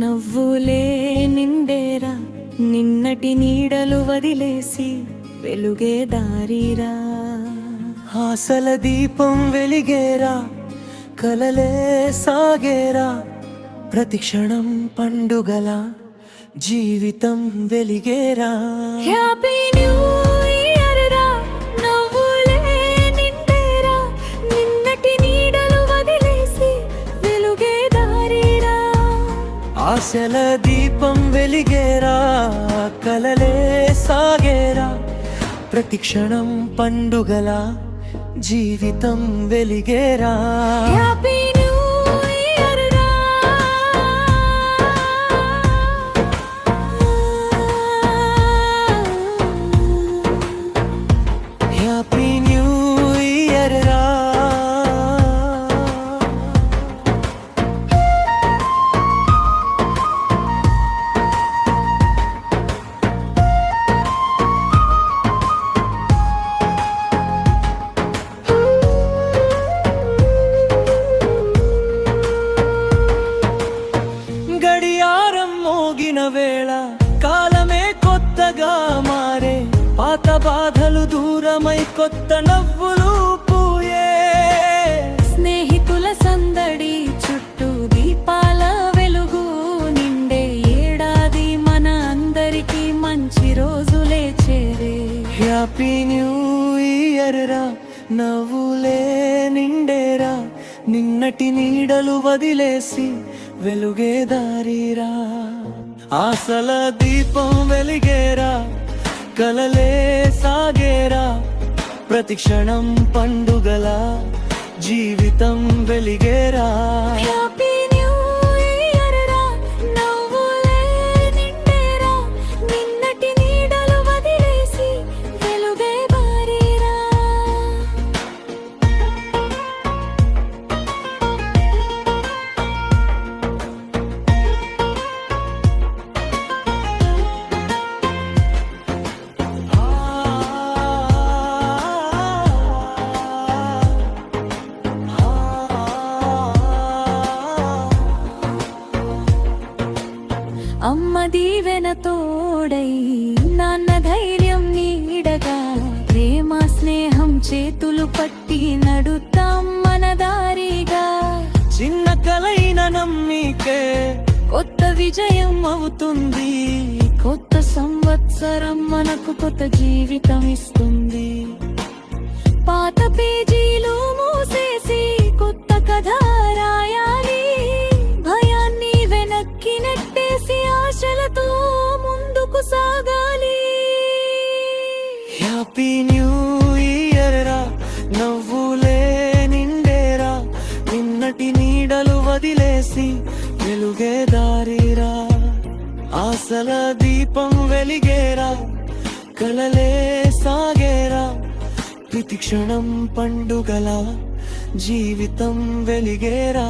నవ్వులే నిండేరా నిన్నటి నీడలు వదిలేసి వెలుగే దారిరా. ఆశల దీపం వెలిగేరా కలలే సాగేరా ప్రతి క్షణం పండుగల జీవితం వెలిగేరా. హ్యాపీ న్యూ ఇయర్ రా నవ్వులే నిండేరా నిన్నటి నీడలు వదిలేసి వెలుగే దారిరా. ఆశల దీపం వెలిగేరా కలలే సాగేరా ప్రతి క్షణం పండుగల జీవితం వెలిగేరా. హ్యాపీ న్యూ ఇయర్ రా. హ్యాపీ న్యూ ఇయర్ రా. గడియారం మోగిన వేళ కాలమే కొత్తగా మారే పాత బాధలు దూరమై కొత్త నవ్వులు పూయే. స్నేహితుల సందడి చుట్టూ దీపాల వెలుగు నిండే ఏడాది మన అందరికీ మంచి రోజులే చేరే. హ్యాపీ న్యూ ఇయర్ రా నవ్వులే నిండేరా నిన్నటి నీడలు వదిలేసి వెలుగే దారిరా. ఆశల దీపం వెలిగేరా కలలే సాగేరా ప్రతి క్షణం పండుగల జీవితం వెలిగేరా. హ్యాపీ న్యూ ఇయర్ రా నవ్వులే నిండేరా నిన్నటి నీడలు వదిలేసి వెలుగే దారిరా. అమ్మ దీవెన తోడై నాన్న ధైర్యం నీడగా ప్రేమ స్నేహం చేతులు పట్టి నడుతాం మన దారిగా. చిన్న కలైన నమ్మికే కొత్త విజయం అవుతుంది కొత్త సంవత్సరం మనకు కొత్త జీవితం ఇస్తుంది. పాత పేజీలు మూసేసి కొత్త కథ రాయాలి భయాన్ని వెనక్కి నెట్టేసి ఆశలతో ముందుకు సాగాలి. హ్యాపీ న్యూ ఇయర్ రా నవ్వులే నిండేరా నిన్నటి నీడలు వదిలేసి వెలుగే దారిరా. ఆశల దీపం వెలిగేరా కలలే సాగేరా ప్రతి క్షణం పండుగల జీవితం వెలిగేరా.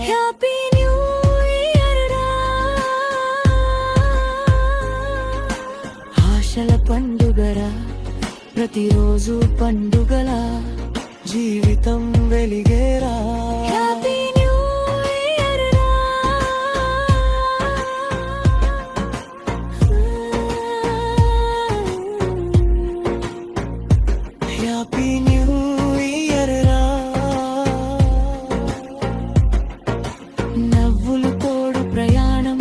హ్యాపీ న్యూ ఇయర్ రా. ఆశల పండుగరా ప్రతిరోజు పండుగల జీవితం వెలిగేరా. హ్యాపీ న్యూ ఇయర్ రా. హ్యాపీ న్యూ ఇయర్ రా. నవ్వులు తోడు ప్రయాణం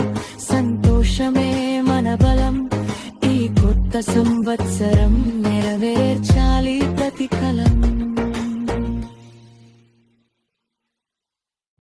సంతోషమే మన బలం ఈ కొత్త సంవత్సరం నెరవేర్చాలి ప్రతి కలం.